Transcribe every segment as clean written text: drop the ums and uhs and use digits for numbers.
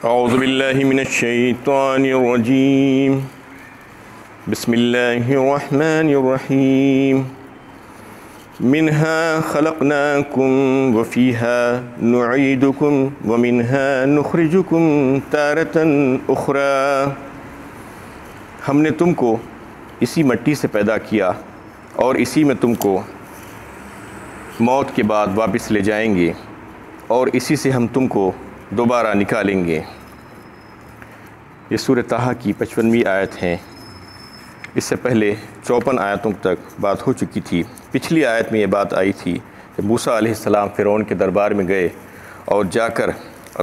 اعوذ باللہ من الشیطان الرجیم بسم اللہ الرحمن الرحیم منها خلقناکم وفیها نعیدکم ومنها نخرجکم تارة اخرى۔ ہم نے تم کو اسی مٹی سے پیدا کیا اور اسی میں تم کو موت کے بعد واپس لے جائیں گے اور اسی سے ہم تم کو دوبارہ نکالیں گے۔ یہ سورہ طٰہٰ کی 55ویں آیت ہے۔ اس سے پہلے 54 آیتوں تک بات ہو چکی تھی۔ پچھلی آیت میں یہ بات آئی تھی کہ موسیٰ علیہ السلام فرعون کے دربار میں گئے اور جا کر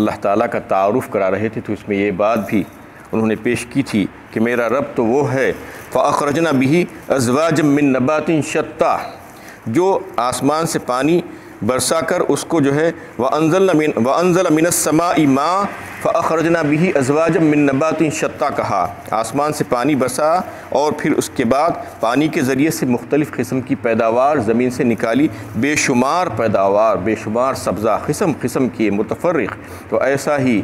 اللہ تعالیٰ کا تعارف کرا رہے تھے، تو اس میں یہ بات بھی انہوں نے پیش کی تھی کہ میرا رب تو وہ ہے فَأَخْرَجْنَا بِهِ أَزْوَاجًا مِّن نَبَاتٍ شَتَّىٰ، جو آسمان سے پانی برسا کر اس کو جو ہے وَأَنزَلَ مِنَ السَّمَاءِ مَاءً فَأَخْرَجْنَا بِهِ أَزْوَاجًا مِّن نَبَاتٍ شَتَّىٰ کہا، آسمان سے پانی برسا اور پھر اس کے بعد پانی کے ذریعے سے مختلف قسم کی پیداوار زمین سے نکالی، بے شمار پیداوار، بے شمار سبزہ، قسم قسم کی متفرق۔ تو ایسا ہی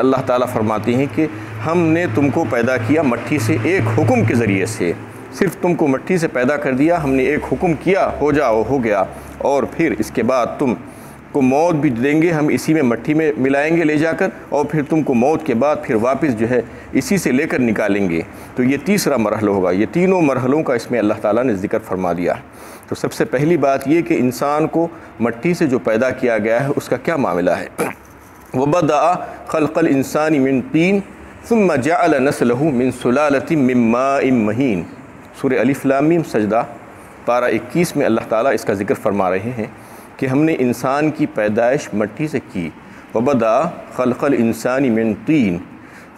اللہ تعالیٰ فرماتے ہیں کہ ہم نے تم کو پیدا کیا مٹی سے ایک حکم کے ذریعے سے، صرف تم کو مٹی سے پیدا کر دیا، ہم نے ایک حکم کیا، ہو جاؤ، ہو گیا، اور پھر اس کے بعد تم کو موت بھی دیں گے، ہم اسی میں مٹی میں ملائیں گے لے جا کر، اور پھر تم کو موت کے بعد پھر واپس جو ہے اسی سے لے کر نکالیں گے۔ تو یہ تیسرا مرحلہ ہوگا۔ یہ تینوں مرحلوں کا اس میں اللہ تعالیٰ نے ذکر فرما دیا۔ تو سب سے پہلی بات یہ کہ انسان کو مٹی سے جو پیدا کیا گیا ہے اس کا کیا معاملہ ہے۔ وَبَدَأَ خَلْقَ الْإِنسَانِ مِنْ طِينٍ ثُمَّ جَعَلَ نَسْلَهُ مِنْ سُلَالَةٍ مِّن مَّاءٍ مَّهِينٍ۔ سورہ الف لام میم سجدہ پارہ 21 میں اللہ تعالیٰ اس کا ذکر فرما رہے ہیں کہ ہم نے انسان کی پیدائش مٹی سے کی۔ وَبَدَأَ خَلْقَ الْإِنسَانِ مِنْ طِينٍ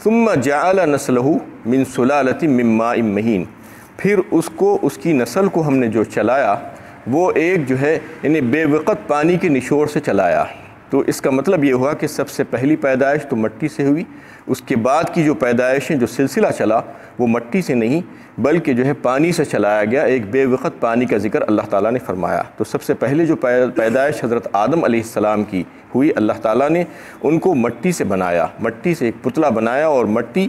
ثُمَّ جَعَلَ نَسْلَهُ مِنْ سُلَالَةٍ مِّن مَّاءٍ مَّهِينٍ، پھر اس کو، اس کی نسل کو ہم نے جو چلایا وہ ایک جو ہے یعنی بے وقت پانی کے نچوڑ سے چلایا۔ تو اس کا مطلب یہ ہوا کہ سب سے پہلی پیدائش تو مٹی سے ہوئی، اس کے بعد کی جو پیدائشیں جو سلسلہ چلا وہ مٹی سے نہیں بلکہ جو ہے پانی سے چلایا گیا۔ ایک بے وقت پانی کا ذکر اللہ تعالیٰ نے فرمایا۔ تو سب سے پہلے جو پیدائش حضرت آدم علیہ السلام کی ہوئی، اللہ تعالیٰ نے ان کو مٹی سے بنایا، مٹی سے ایک پتلا بنایا، اور مٹی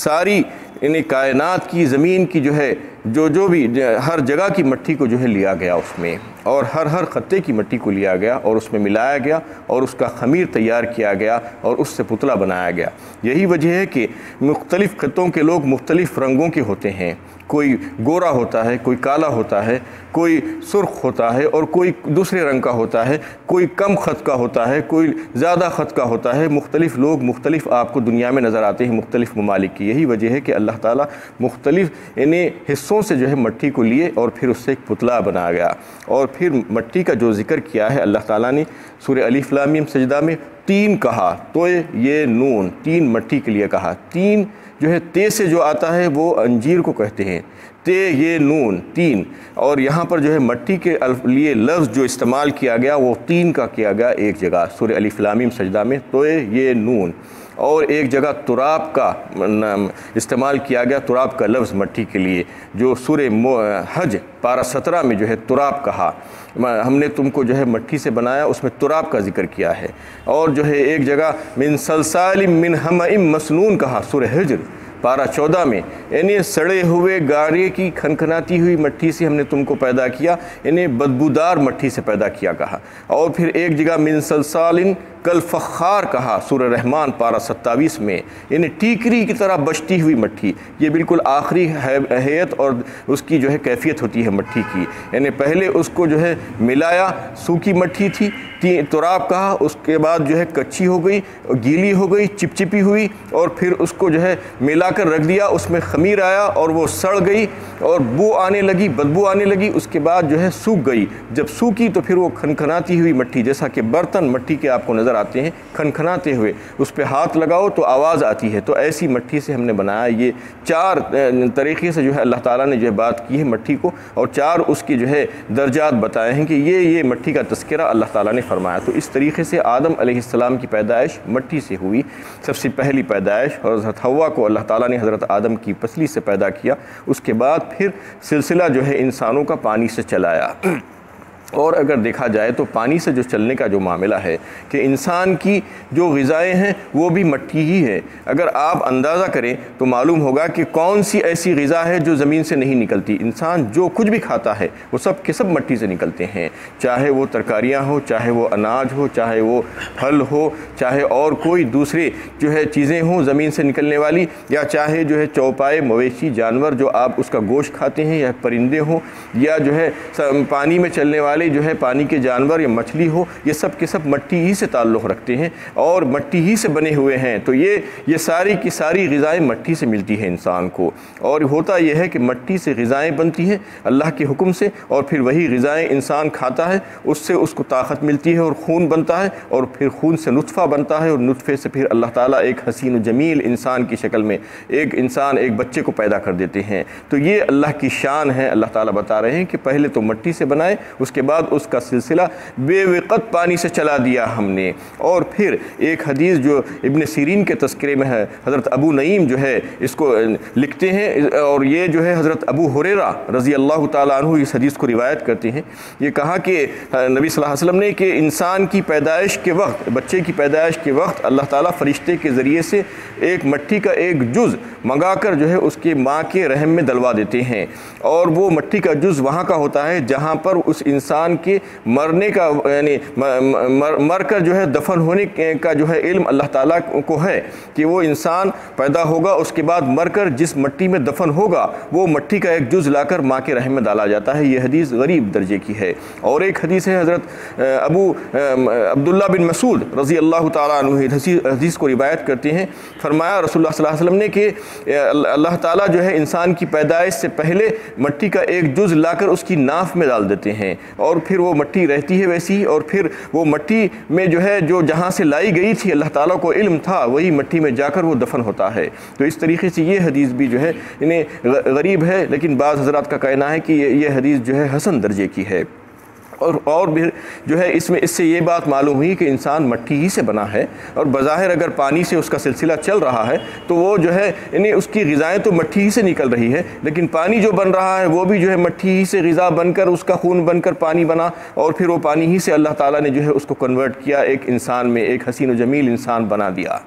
ساری یعنی کائنات کی، زمین کی جو ہے جو بھی ہر جگہ کی مٹی کو جو ہے لیا گیا اس میں، اور ہر خطے کی مٹی کو لیا گیا اور اس میں ملایا گیا اور اس کا خمیر تیار کیا گیا اور اس سے پتلا بنایا گیا۔ یہی وجہ ہے کہ مختلف خطوں کے لوگ مختلف رنگوں کے ہوتے ہیں، کوئی گورا ہوتا ہے، کوئی کالا ہوتا ہے، کوئی سرخ ہوتا ہے اور کوئی دوسرے رنگ کا ہوتا ہے، کوئی کم خط کا ہوتا ہے، کوئی زیادہ خط کا ہوتا ہے۔ مختلف لوگ مختلف آپ کو دنیا میں نظر آتے ہیں مختلف ممالک کی۔ یہی وجہ ہے کہ اللہ تعالیٰ مختلف انہیں حصوں سے جو ہے مٹی کو لیے اور پھر اس سے ایک پتلا بنایا گیا۔ اور پھر مٹی کا جو ذکر کیا ہے اللہ تعالیٰ نے سورہ الف لام میم سجدہ میں تین کہا، تو یہ نون تین مٹی کے لیے کہا۔ تین جو ہے تے سے جو آتا ہے وہ انجیر کو کہتے ہیں، تے یہ نون تین، اور یہاں پر جو ہے مٹی کے لیے لفظ جو استعمال کیا گیا وہ تین کا کیا گیا ایک جگہ سورہ الف لام میم سجدہ میں، تو یہ نون، اور ایک جگہ تراب کا استعمال کیا گیا، تراب کا لفظ مٹی کے لیے، جو سورہ حج پارہ 17 میں جو ہے تراب کہا، ہم نے تم کو جو ہے مٹی سے بنایا، اس میں تراب کا ذکر کیا ہے۔ اور جو ہے ایک جگہ من صلصال من حمأ مسنون کہا سورہ حجر پارہ 14 میں، یعنی سڑے ہوئے گارے کی کھنکھناتی ہوئی مٹی سے ہم نے تم کو پیدا کیا، یعنی بدبودار مٹی سے پیدا کیا کہا۔ اور پھر ایک جگہ من صلصال کالفخار کہا سورہ رحمان پارہ 27 میں، یعنی ٹیکری کی طرح بچتی ہوئی مٹی۔ یہ بالکل آخری حیت اور اس کی جو ہے کیفیت ہوتی ہے مٹی کی، یعنی پہلے اس کو جو ہے ملایا، سوکھی مٹی تھی، تراب کہا، اس کے بعد جو ہے کچی ہو گئی، گیلی ہو گئی، چپچپی ہوئی، اور پھر اس کو جو ہے ملا کر رکھ دیا، اس میں خمیر آیا اور وہ سڑ گئی اور بو آنے لگی، بدبو آنے لگی، اس کے بعد جو ہے سوکھ گئی۔ جب سوکھی تو پھر وہ کھنکھناتی ہوئی مٹی، جیسا کہ برتن مٹی کے آپ کو نظر آتے ہیں کھنکھناتے ہوئے، اس پہ ہاتھ لگاؤ تو آواز آتی ہے، تو ایسی مٹی سے ہم نے بنایا۔ یہ چار طریقے سے جو ہے اللہ تعالیٰ نے جو ہے بات کی ہے مٹی کو، اور چار اس کی جو ہے درجات بتائے ہیں کہ یہ مٹی کا تذکرہ اللہ تعالیٰ نے فرمایا۔ تو اس طریقے سے آدم علیہ السلام کی پیدائش مٹی سے ہوئی، سب سے پہلی پیدائش، اور حضرت حوا کو اللہ تعالیٰ نے حضرت آدم کی پسلی سے پیدا کیا، اس کے بعد پھر سلسلہ جو ہے انسانوں کا پانی سے چلایا۔ اور اگر دیکھا جائے تو پانی سے جو چلنے کا جو معاملہ ہے کہ انسان کی جو غذائیں ہیں وہ بھی مٹی ہی ہے۔ اگر آپ اندازہ کریں تو معلوم ہوگا کہ کون سی ایسی غذا ہے جو زمین سے نہیں نکلتی۔ انسان جو کچھ بھی کھاتا ہے وہ سب کے سب مٹی سے نکلتے ہیں، چاہے وہ ترکاریاں ہو، چاہے وہ اناج ہو، چاہے وہ پھل ہو، چاہے اور کوئی دوسرے جو ہے چیزیں ہوں زمین سے نکلنے والی، یا چاہے جو ہے چوپائے مویشی جانور جو آپ اس کا گوشت کھاتے ہیں، یا پرندے ہوں، یا جو ہے پانی میں چلنے والے جو ہے پانی کے جانور یا مچھلی ہو، یہ سب کے سب مٹی ہی سے تعلق رکھتے ہیں اور مٹی ہی سے بنے ہوئے ہیں۔ تو یہ ساری کی ساری غذائیں مٹی سے ملتی ہیں انسان کو، اور ہوتا یہ ہے کہ مٹی سے غذائیں بنتی ہیں اللہ کے حکم سے، اور پھر وہی غذائیں انسان کھاتا ہے، اس سے اس کو طاقت ملتی ہے اور خون بنتا ہے، اور پھر خون سے نطفہ بنتا ہے، اور نطفے سے پھر اللہ تعالیٰ ایک حسین و جمیل انسان کی شکل میں ایک بچے کو پیدا کر دیتے ہیں۔ تو یہ اللہ کی شان ہے۔ اللہ تعالیٰ بتا رہے ہیں کہ پہلے تو مٹی سے بنائے، اس کے بعد اس کا سلسلہ بے وقت پانی سے چلا دیا ہم نے۔ اور پھر ایک حدیث جو ابن سیرین کے تذکرے میں ہے، حضرت ابو نعیم جو ہے اس کو لکھتے ہیں، اور یہ جو ہے حضرت ابو ہریرہ رضی اللہ تعالیٰ عنہ اس حدیث کو روایت کرتے ہیں۔ یہ کہا کہ نبی صلی اللہ علیہ وسلم نے کہ انسان کی پیدائش کے وقت، بچے کی پیدائش کے وقت اللہ تعالیٰ فرشتے کے ذریعے سے ایک مٹی کا ایک جز منگا کر جو ہے اس کے ماں کے رحم میں دلوا دیتے ہیں، اور وہ مٹی کا جز وہاں کا ہوتا ہے جہاں پر اس انسان کے مرنے کا، یعنی مر کر جو ہے دفن ہونے کا جو ہے علم اللہ تعالیٰ کو ہے کہ وہ انسان پیدا ہوگا، اس کے بعد مر کر جس مٹی میں دفن ہوگا وہ مٹی کا ایک جز لا کر ماں کے رحم میں ڈالا جاتا ہے۔ یہ حدیث غریب درجے کی ہے۔ اور ایک حدیث ہے حضرت عبداللہ بن مسعود رضی اللہ تعالیٰ عنہ حدیث کو روایت کرتے ہیں، فرمایا رسول اللہ صلی اللہ علیہ وسلم نے کہ اللہ تعالیٰ جو ہے انسان کی پیدائش سے پہلے مٹی کا ایک جز لا کر اس کی ناف میں ڈال دیتے ہیں، اور پھر وہ مٹی رہتی ہے ویسی، اور پھر وہ مٹی میں جو ہے جو جہاں سے لائی گئی تھی اللہ تعالیٰ کو علم تھا وہی مٹی میں جا کر وہ دفن ہوتا ہے۔ تو اس طریقے سے یہ حدیث بھی جو ہے غریب ہے، لیکن بعض حضرات کا کہنا ہے کہ یہ حدیث جو ہے حسن درجے کی ہے۔ اور بھی جو ہے اس سے یہ بات معلوم ہوئی کہ انسان مٹی ہی سے بنا ہے، اور بظاہر اگر پانی سے اس کا سلسلہ چل رہا ہے تو وہ جو ہے اس کی غذائیں تو مٹی ہی سے نکل رہی ہے، لیکن پانی جو بن رہا ہے وہ بھی جو ہے مٹی ہی سے غذا بن کر اس کا خون بن کر پانی بنا، اور پھر وہ پانی ہی سے اللہ تعالیٰ نے جو ہے اس کو کنورٹ کیا ایک انسان میں، ایک حسین و جمیل انسان بنا دیا۔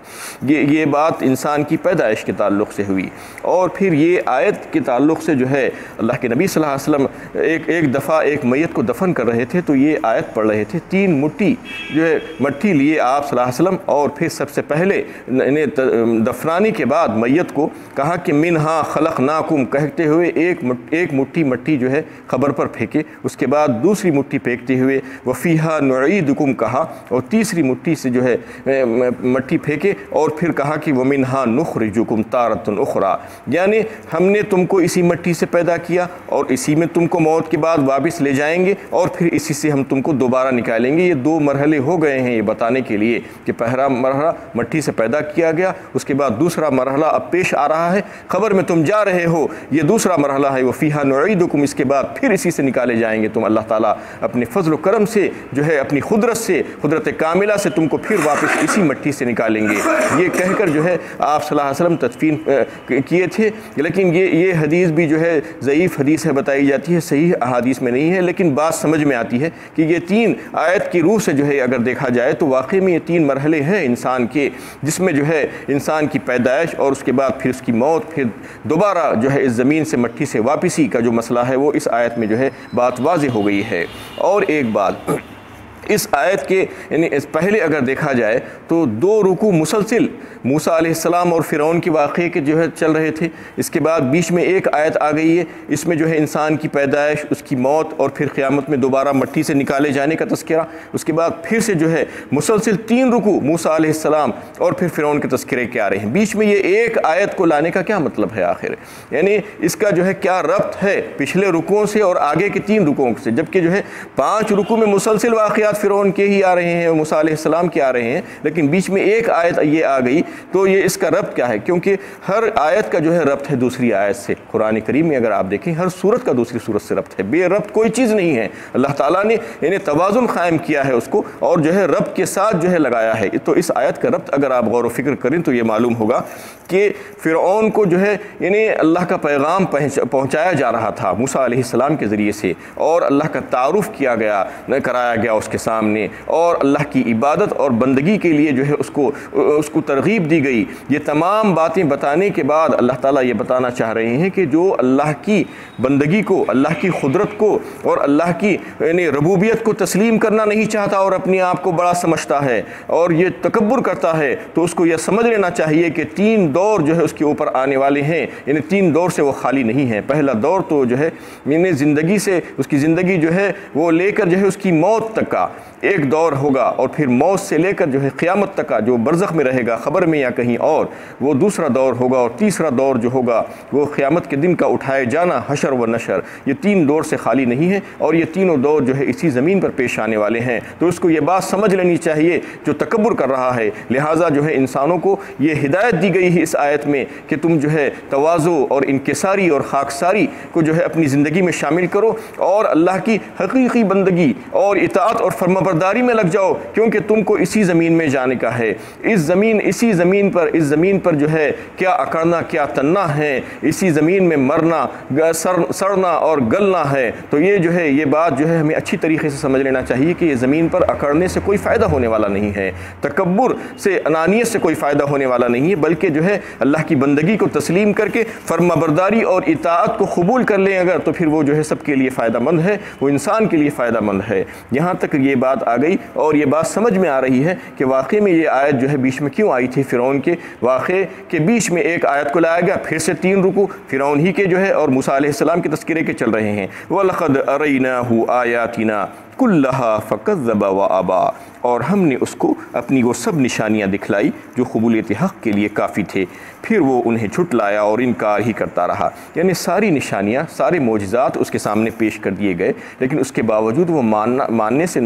یہ بات انسان کی پیدائش کے تعلق سے ہوئی۔ اور پھر یہ آیت کے تعلق سے جو ہے اللہ کے نبی صلی اللہ علیہ وسلم ایک دفعہ ایک میت کو دفن کر رہے تھے تو یہ آیت پڑھ رہے تھے، 3 مٹھی جو ہے مٹی لیے آپ صلی اللہ علیہ وسلم، اور پھر سب سے پہلے دفنانے کے بعد میت کو کہا کہ منہا خلقناکم کہتے ہوئے ایک مٹھی مٹی جو ہے قبر پر پھینکے، اس کے بعد دوسری مٹھی پھینکتے ہوئے وفیہا نعیدکم کہا، اور تیسری مٹھی سے جو ہے مٹی پھینکے، اور پھر کہا کہ ومنہا نخرجکم تارۃ اخری، یعنی ہم نے تم کو اسی مٹی سے پیدا کیا اور اسی میں تم کو موت کے بعد واپس لے جائیں گے، اور پھر اسی سے ہم تم کو دوبارہ نکالیں گے۔ یہ 2 مرحلے ہو گئے ہیں یہ بتانے کے لیے کہ پہلا مرحلہ مٹی سے پیدا کیا گیا، اس کے بعد دوسرا مرحلہ اب پیش آ رہا ہے، قبر میں تم جا رہے ہو، یہ دوسرا مرحلہ ہے وفیہا نعیدکم، اس کے بعد پھر اسی سے نکالے جائیں گے تم۔ اللہ تعالیٰ اپنے فضل و کرم سے جو ہے اپنی قدرت سے، قدرت کاملہ سے تم کو پھر واپس اسی مٹی سے نکالیں گے، یہ کہہ کر جو ہے آپ صلی اللہ علیہ وسلم تدفین کیے تھے۔ لیکن یہ حدیث بھی جو ہے ضعیف حدیث ہے بتائی جاتی ہے، صحیح احادیث میں نہیں ہے، لیکن بات سمجھ میں آتی ہے کہ یہ 3 آیت کی روح سے جو ہے اگر دیکھا جائے تو واقعی میں یہ 3 مرحلے ہیں انسان کے، جس میں جو ہے انسان کی پیدائش اور اس کے بعد پھر اس کی موت، پھر دوبارہ جو ہے اس زمین سے مٹی سے واپسی کا جو مسئلہ ہے وہ اس آیت میں جو ہے بات واضح ہو گئی ہے۔ اور ایک بات اس آیت کے یعنی اس پہلے اگر دیکھا جائے تو 2 رکوع مسلسل موسیٰ علیہ السلام اور فرعون کے واقعے کے جو ہے چل رہے تھے، اس کے بعد بیچ میں ایک آیت آ گئی ہے، اس میں جو ہے انسان کی پیدائش، اس کی موت، اور پھر قیامت میں دوبارہ مٹی سے نکالے جانے کا تذکرہ، اس کے بعد پھر سے جو ہے مسلسل 3 رکوع موسیٰ علیہ السلام اور پھر فرعون کے تذکرے کے آ رہے ہیں۔ بیچ میں یہ ایک آیت کو لانے کا کیا مطلب ہے آخر؟ یعنی اس کا جو ہے کیا ربط ہے پچھلے رکوعوں سے اور آگے کے 3 رکوعوں سے، جبکہ جو ہے 5 رکوع میں مسلسل واقعات فرعون کے ہی آ رہے ہیں اور موسیٰ علیہ السلام کے آ رہے ہیں، لیکن بیچ میں ایک آیت یہ آ گئی تو یہ اس کا ربط کیا ہے؟ کیونکہ ہر آیت کا جو ہے ربط ہے دوسری آیت سے۔ قرآن کریم میں اگر آپ دیکھیں ہر سورت کا دوسری سورت سے ربط ہے، بے ربط کوئی چیز نہیں ہے۔ اللہ تعالیٰ نے یعنی توازن قائم کیا ہے اس کو اور جو ہے ربط کے ساتھ جو ہے لگایا ہے۔ تو اس آیت کا ربط اگر آپ غور و فکر کریں تو یہ معلوم ہوگا کہ فرعون کو جو ہے یعنی اللہ کا پیغام پہنچایا جا رہا تھا موسیٰ علیہ السلام کے ذریعے سے، اور اللہ کا تعارف کرایا گیا اس کے سامنے، اور اللہ کی عبادت اور بندگی کے لیے جو ہے اس کو ترغیب دی گئی۔ یہ تمام باتیں بتانے کے بعد اللہ تعالیٰ یہ بتانا چاہ رہے ہیں کہ جو اللہ کی بندگی کو، اللہ کی قدرت کو اور اللہ کی یعنی ربوبیت کو تسلیم کرنا نہیں چاہتا اور اپنے آپ کو بڑا سمجھتا ہے اور یہ تکبر کرتا ہے، تو اس کو یہ سمجھ لینا چاہیے کہ 3 دور جو ہے اس کے اوپر آنے والے ہیں، یعنی 3 دور سے وہ خالی نہیں ہے۔ پہلا دور تو جو ہے یعنی زندگی سے، اس کی زندگی جو ہے وہ لے کر جو ہے اس کی موت تک کا ایک دور ہوگا، اور پھر موت سے لے کر جو ہے قیامت تک کا جو برزخ میں رہے گا، خبر میں یا کہیں اور، وہ دوسرا دور ہوگا، اور تیسرا دور جو ہوگا وہ قیامت کے دن کا اٹھائے جانا، حشر و نشر۔ یہ 3 دور سے خالی نہیں ہے، اور یہ تینوں دور جو ہے اسی زمین پر پیش آنے والے ہیں۔ تو اس کو یہ بات سمجھ لینی چاہیے جو تکبر کر رہا ہے، لہٰذا جو ہے انسانوں کو یہ ہدایت دی گئی ہے اس آیت میں کہ تم جو ہے تواضع اور انکساری اور خاکساری کو جو ہے اپنی زندگی میں شامل کرو، اور اللہ کی حقیقی بندگی اور اطاعت اور فرمانبرداری میں لگ جاؤ، کیونکہ تم کو اسی زمین میں جانے کا ہے۔ اسی زمین پر جو ہے کیا اکڑنا کیا تننا ہے، اسی زمین میں مرنا، سڑنا اور گلنا ہے۔ تو یہ جو ہے یہ بات جو ہے ہمیں اچھی طریقے سے سمجھ لینا چاہیے کہ یہ زمین پر اکڑنے سے کوئی فائدہ ہونے والا نہیں ہے، تکبر سے، انانیت سے کوئی فائدہ ہونے والا نہیں ہے، بلکہ جو ہے اللہ کی بندگی کو تسلیم کر کے فرمانبرداری اور اطاعت کو قبول کر لیں اگر، تو پھر وہ جو ہے سب کے لیے فائدہ مند ہے، وہ انسان کے لیے فائدہ مند ہے۔ یہاں تک یہ بات آ گئی اور یہ بات سمجھ میں آ رہی ہے کہ واقعے میں یہ آیت جو ہے بیچ میں کیوں آئی تھی۔ فرعون کے واقعے کے بیچ میں ایک آیت کو لایا گیا، پھر سے 3 رکوع فرعون ہی کے جو ہے اور موسیٰ علیہ السلام کے تذکرے کے چل رہے ہیں۔ وَلَقَدْ أَرَيْنَاهُ آيَاتِنَا كُلَّهَا فَكَذَّبَ وَأَبَى، اور ہم نے اس کو اپنی وہ سب نشانیاں دکھلائی جو قبولیت حق کے لیے کافی تھے، پھر وہ انہیں جھٹلایا اور انکار ہی کرتا رہا۔ یعنی ساری نشانیاں، سارے معجزات اس کے سامنے پیش کر دیے گئے، لیکن اس کے باوجود وہ ماننے سے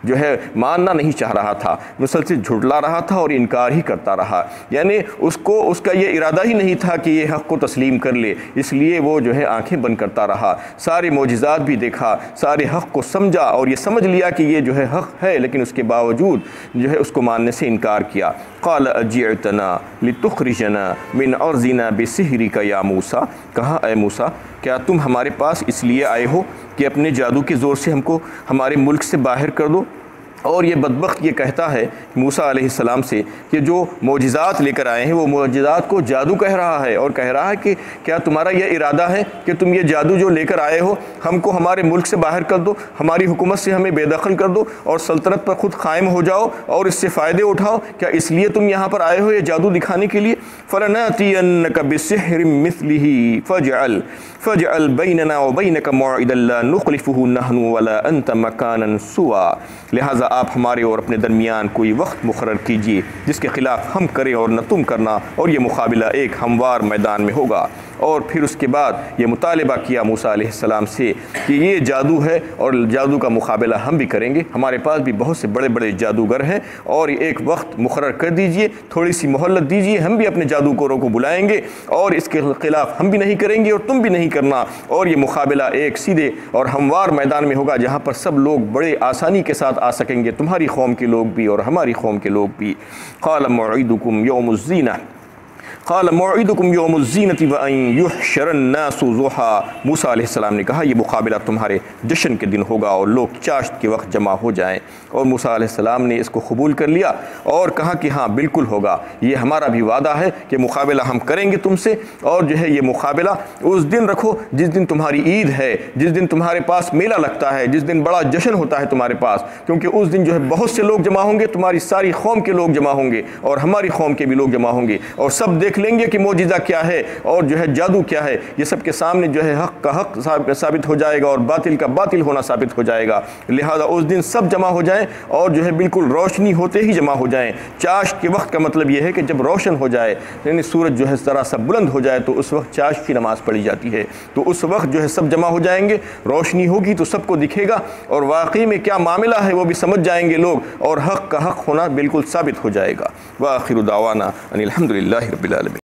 جو ہے ماننا نہیں چاہ رہا تھا، مسلسل جھٹلا رہا تھا اور انکار ہی کرتا رہا۔ یعنی اس کا یہ ارادہ ہی نہیں تھا کہ یہ حق کو تسلیم کر لے، اس لیے وہ جو ہے آنکھیں بند کرتا رہا، سارے معجزات بھی دیکھا، سارے حق کو سمجھا اور یہ سمجھ لیا کہ یہ جو ہے حق ہے، لیکن اس کے باوجود جو ہے اس کو ماننے سے انکار کیا۔ قال اجئتنا لتخرجنا من ارضنا بسحرک یا موسیٰ، کہا اے موسیٰ کیا تم ہمارے پاس اس لیے آئے ہو کہ اپنے جادو کے زور سے ہم کو ہمارے ملک سے باہر کر دو؟ اور یہ بدبخت یہ کہتا ہے موسیٰ علیہ السلام سے کہ جو معجزات لے کر آئے ہیں وہ معجزات کو جادو کہہ رہا ہے، اور کہہ رہا ہے کہ کیا تمہارا یہ ارادہ ہے کہ تم یہ جادو جو لے کر آئے ہو ہم کو ہمارے ملک سے باہر کر دو، ہماری حکومت سے ہمیں بے دخل کر دو اور سلطنت پر خود قائم ہو جاؤ اور اس سے فائدے اٹھاؤ؟ کیا اس لیے تم یہاں پر آئے ہو یہ جادو دکھانے کے لیے؟ فَلَنَأْتِيَنَّكَ بِسِحْرٍ مِثْلِهِ فَاجْعَلْ بَيْنَنَا وَبَيْنَكَ مَوْعِدًا لَا نُخْلِفُهُ نَحْنُ وَلَا أَنْتَ مَكَانًا سُوًى، لہٰذا آپ ہمارے اور اپنے درمیان کوئی وقت مقرر کیجئے جس کے خلاف ہم کریں اور نہ تم کرنا، اور یہ مقابلہ ایک ہموار میدان میں ہوگا۔ اور پھر اس کے بعد یہ مطالبہ کیا موسیٰ علیہ السلام سے کہ یہ جادو ہے اور جادو کا مقابلہ ہم بھی کریں گے، ہمارے پاس بھی بہت سے بڑے بڑے جادوگر ہیں، اور ایک وقت مقرر کر دیجئے، تھوڑی سی مہلت دیجئے، ہم بھی اپنے جادوگروں کو بلائیں گے اور اس کے خلاف ہم بھی نہیں کریں گے اور تم بھی نہیں کرنا، اور یہ مقابلہ ایک سیدھے اور ہموار میدان میں ہوگا جہاں پر سب لوگ بڑے آسانی کے ساتھ آ سکیں گے، تمہاری قوم کے لوگ بھی اور ہماری قوم کے لوگ بھی۔ قال موعدکم یوم الزینہ قال موعدکم یوم الزینۃ وان یحشر الناس ضحیٰ، موسیٰ علیہ السلام نے کہا یہ مقابلہ تمہارے جشن کے دن ہوگا اور لوگ چاشت کے وقت جمع ہو جائیں، اور موسیٰ علیہ السلام نے اس کو قبول کر لیا اور کہا کہ ہاں بالکل ہوگا، یہ ہمارا بھی وعدہ ہے کہ مقابلہ ہم کریں گے تم سے، اور جو ہے یہ مقابلہ اس دن رکھو جس دن تمہاری عید ہے، جس دن تمہارے پاس میلہ لگتا ہے، جس دن بڑا جشن ہوتا ہے تمہارے پاس، کیونکہ اس دن جو ہے بہت سے لوگ جمع ہوں گے، تمہاری ساری قوم کے لوگ جمع ہوں گے اور ہماری قوم کے بھی لوگ جمع ہوں گے، اور سب دیکھ لیں گے کہ معجزہ کیا ہے اور جو ہے جادو کیا ہے، یہ سب کے سامنے جو ہے حق کا حق ثابت ہو جائے گا اور باطل کا باطل ہونا ثابت ہو جائے گا۔ لہذا اس دن سب جمع ہو جائیں اور جو ہے بالکل روشنی ہوتے ہی جمع ہو جائیں۔ چاش کے وقت کا مطلب یہ ہے کہ جب روشن ہو جائے، یعنی سورج جو ہے ذرا سا بلند ہو جائے تو اس وقت چاش کی نماز پڑھی جاتی ہے، تو اس وقت جو ہے سب جمع ہو جائیں گے، روشنی ہوگی تو سب کو دکھے گا اور واقعی میں کیا معاملہ ہے وہ بھی سمجھ جائیں گے لوگ، اور حق کا حق ہونا بالکل ثابت ہو جائے گا۔ وآخر دعوانا ان الحمد للہ رب العالمین۔